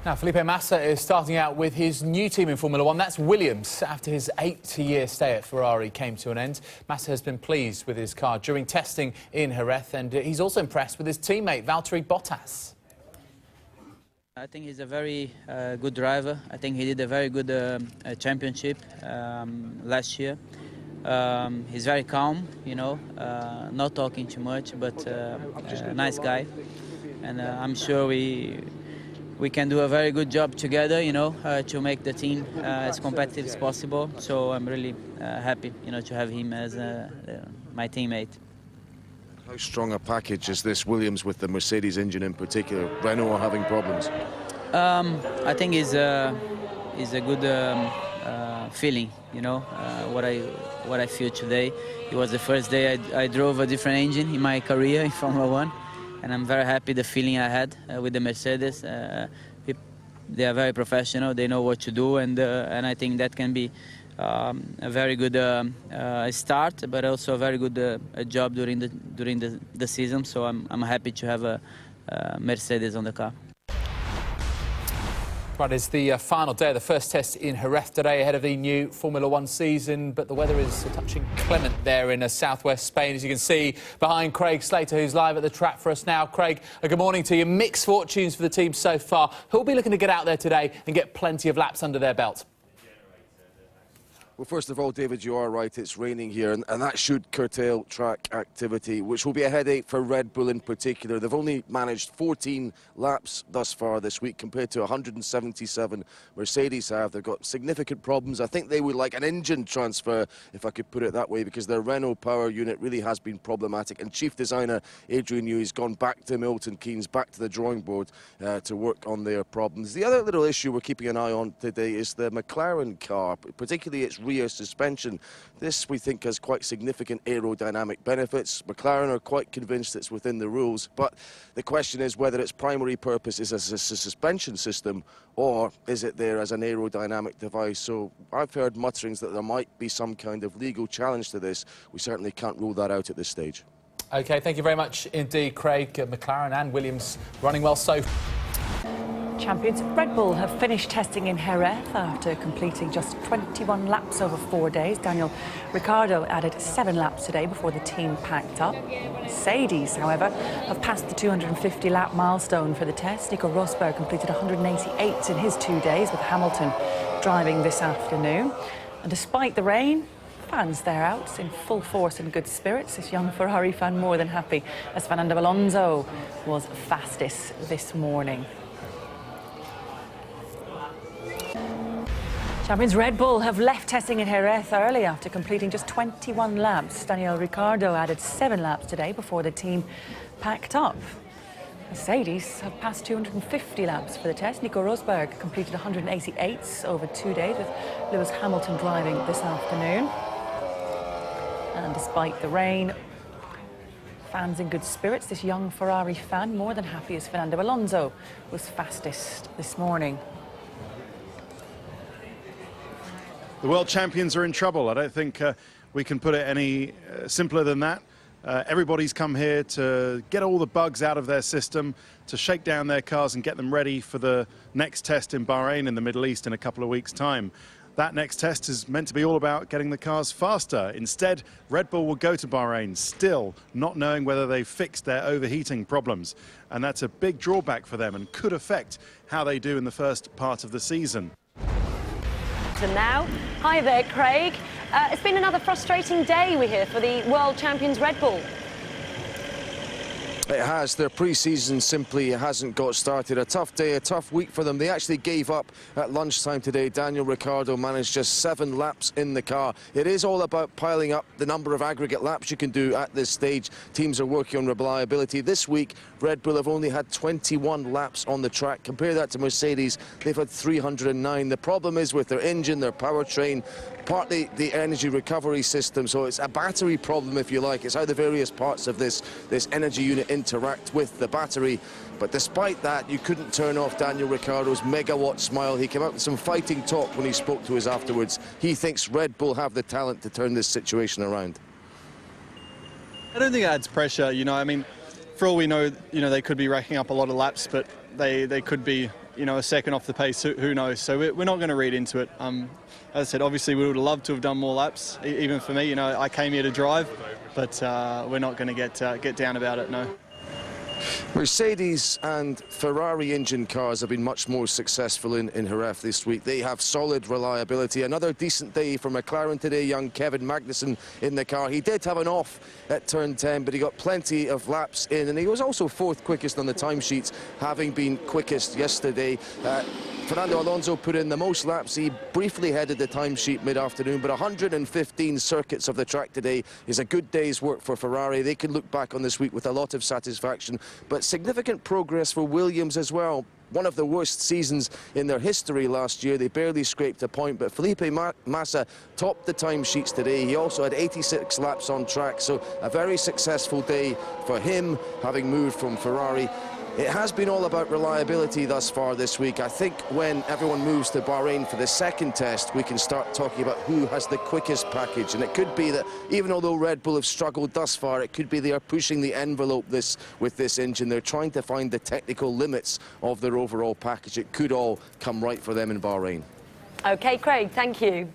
Now, Felipe Massa is starting out with his new team in Formula One. That's Williams. After his 8-year stay at Ferrari came to an end, Massa has been pleased with his car during testing in Jerez, and he's also impressed with his teammate, Valtteri Bottas. I think he's a very good driver. I think he did a very good championship last year. He's very calm, you know, not talking too much, but a nice guy. And I'm sure we can do a very good job together, you know, to make the team as competitive as possible. So I'm really happy, you know, to have him as my teammate. How strong a package is this Williams with the Mercedes engine in particular? Renault are having problems. I think it's a good feeling, you know, what I feel today. It was the first day I drove a different engine in my career in Formula One. And I'm very happy the feeling I had with the Mercedes. They are very professional. They know what to do, and I think that can be a very good start, but also a very good job during the season. So I'm happy to have a Mercedes on the car. Right, it's the final day of the first test in Jerez today ahead of the new Formula One season, but the weather is touching clement there in southwest Spain, as you can see behind Craig Slater, who's live at the track for us now. Craig, good morning to you. Mixed fortunes for the team so far. Who'll be looking to get out there today and get plenty of laps under their belt? Well, first of all, David, you are right. It's raining here, and that should curtail track activity, which will be a headache for Red Bull in particular. They've only managed 14 laps thus far this week compared to 177 Mercedes have. They've got significant problems. I think they would like an engine transfer, if I could put it that way, because their Renault power unit really has been problematic. And chief designer Adrian Newey has gone back to Milton Keynes, back to the drawing board to work on their problems. The other little issue we're keeping an eye on today is the McLaren car, particularly its rear suspension. This, we think, has quite significant aerodynamic benefits. McLaren are quite convinced it's within the rules, but the question is whether its primary purpose is as a suspension system or is it there as an aerodynamic device. So I've heard mutterings that there might be some kind of legal challenge to this. We certainly can't rule that out at this stage. OK, thank you very much indeed, Craig. McLaren and Williams running well so far. Champions Red Bull have finished testing in Jerez after completing just 21 laps over 4 days. Daniel Ricciardo added 7 laps today before the team packed up. Mercedes, however, have passed the 250-lap milestone for the test. Nico Rosberg completed 188 in his 2 days, with Hamilton driving this afternoon. And despite the rain, fans there out in full force and good spirits. This young Ferrari fan more than happy, as Fernando Alonso was fastest this morning. Champions Red Bull have left testing in Jerez early after completing just 21 laps. Daniel Ricciardo added 7 laps today before the team packed up. Mercedes have passed 250 laps for the test. Nico Rosberg completed 188 over 2 days, with Lewis Hamilton driving this afternoon. And despite the rain, fans in good spirits. This young Ferrari fan more than happy, as Fernando Alonso was fastest this morning. The world champions are in trouble. I don't think we can put it any simpler than that. Everybody's come here to get all the bugs out of their system, to shake down their cars and get them ready for the next test in Bahrain in the Middle East in a couple of weeks' time. That next test is meant to be all about getting the cars faster. Instead, Red Bull will go to Bahrain still not knowing whether they've fixed their overheating problems. And that's a big drawback for them and could affect how they do in the first part of the season. And now, hi there, Craig. It's been another frustrating day, we hear, for the world champions Red Bull. It has. Their pre-season simply hasn't got started. A tough day, a tough week for them. They actually gave up at lunchtime today. Daniel Ricciardo managed just 7 laps in the car. It is all about piling up the number of aggregate laps you can do at this stage. Teams are working on reliability. This week, Red Bull have only had 21 laps on the track. Compare that to Mercedes, they've had 309. The problem is with their engine, their powertrain, partly the energy recovery system. So it's a battery problem, if you like. It's how the various parts of this energy unit interact with the battery. But despite that, you couldn't turn off Daniel Ricciardo's megawatt smile. He came out with some fighting talk when he spoke to us afterwards. He thinks Red Bull have the talent to turn this situation around. I don't think it adds pressure, you know. I mean, for all we know, you know, they could be racking up a lot of laps, but they could be you know, a second off the pace, who knows? So we're not going to read into it. As I said, obviously we would have loved to have done more laps. Even for me, you know, I came here to drive, but we're not going to get down about it, no. Mercedes and Ferrari engine cars have been much more successful in Jerez this week. They have solid reliability. Another decent day for McLaren today. Young Kevin Magnussen in the car. He did have an off at turn 10, but he got plenty of laps in, and he was also fourth quickest on the timesheets, having been quickest yesterday. Fernando Alonso put in the most laps. He briefly headed the timesheet mid-afternoon, but 115 circuits of the track today is a good day's work for Ferrari. They can look back on this week with a lot of satisfaction, but significant progress for Williams as well. One of the worst seasons in their history last year. They barely scraped a point, but Felipe Massa topped the timesheets today. He also had 86 laps on track, so a very successful day for him, having moved from Ferrari. It has been all about reliability thus far this week. I think when everyone moves to Bahrain for the second test, we can start talking about who has the quickest package. And it could be that even although Red Bull have struggled thus far, it could be they are pushing the envelope with this engine. They're trying to find the technical limits of their overall package. It could all come right for them in Bahrain. OK, Craig, thank you.